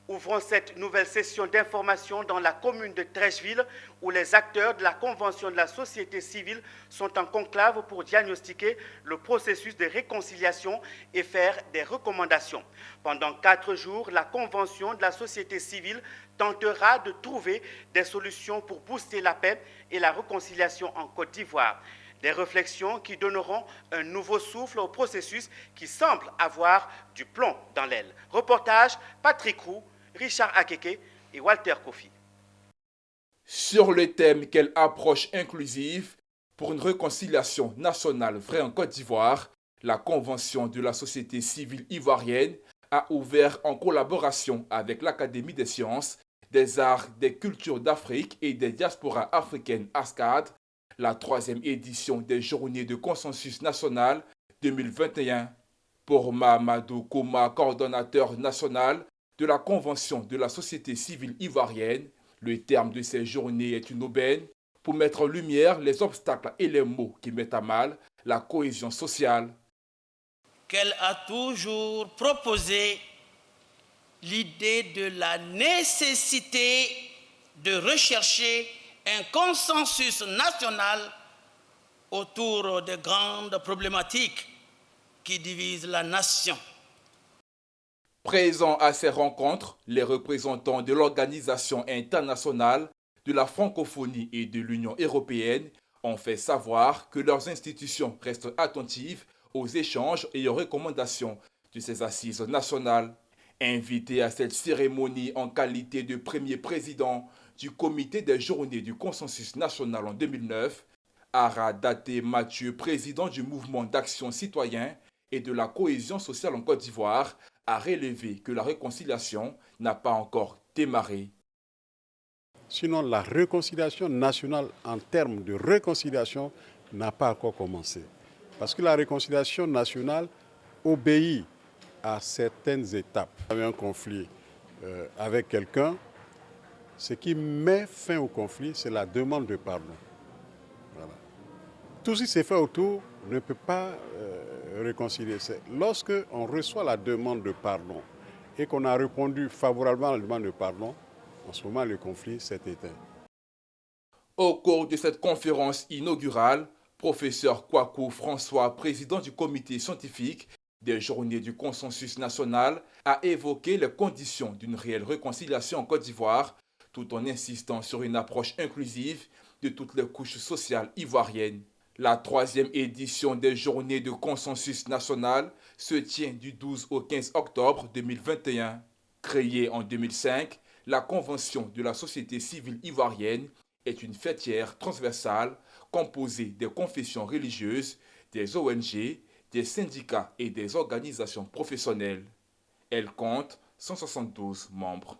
Ouvrons cette nouvelle session d'information dans la commune de Treichville où les acteurs de la Convention de la société civile sont en conclave pour diagnostiquer le processus de réconciliation et faire des recommandations. Pendant 4 jours, la Convention de la société civile tentera de trouver des solutions pour booster la paix et la réconciliation en Côte d'Ivoire. Des réflexions qui donneront un nouveau souffle au processus qui semble avoir du plomb dans l'aile. Reportage Patrick Roux, Richard Akeke et Walter Kofi. Sur le thème quelle approche inclusive pour une réconciliation nationale vraie en Côte d'Ivoire, la Convention de la société civile ivoirienne a ouvert en collaboration avec l'Académie des sciences, des arts, des cultures d'Afrique et des diasporas africaines ASCAD, la 3e édition des Journées de consensus national 2021. Pour Mahamadou Kouma, coordonnateur national de la Convention de la société civile ivoirienne, le terme de ces journées est une aubaine pour mettre en lumière les obstacles et les maux qui mettent à mal la cohésion sociale. Qu'elle a toujours proposé l'idée de la nécessité de rechercher un consensus national autour de grandes problématiques qui divisent la nation. Présents à ces rencontres, les représentants de l'Organisation internationale de la francophonie et de l'Union européenne ont fait savoir que leurs institutions restent attentives aux échanges et aux recommandations de ces assises nationales. Invité à cette cérémonie en qualité de premier président du comité des journées du consensus national en 2009, Aradaté Mathieu, président du mouvement d'action citoyen et de la cohésion sociale en Côte d'Ivoire, a relevé que la réconciliation n'a pas encore démarré. Sinon, la réconciliation nationale en termes de réconciliation n'a pas encore commencé. Parce que la réconciliation nationale obéit à certaines étapes. Vous avez un conflit avec quelqu'un, ce qui met fin au conflit, c'est la demande de pardon. Voilà. Tout ce qui s'est fait autour ne peut pas réconcilier. Lorsque on reçoit la demande de pardon et qu'on a répondu favorablement à la demande de pardon, en ce moment, le conflit s'est éteint. Au cours de cette conférence inaugurale, professeur Kwaku François, président du comité scientifique des Journées du consensus national, a évoqué les conditions d'une réelle réconciliation en Côte d'Ivoire, tout en insistant sur une approche inclusive de toutes les couches sociales ivoiriennes. La 3e édition des Journées de consensus national se tient du 12 au 15 octobre 2021. Créée en 2005, la Convention de la société civile ivoirienne est une fêtière transversale composée des confessions religieuses, des ONG, des syndicats et des organisations professionnelles. Elle compte 172 membres.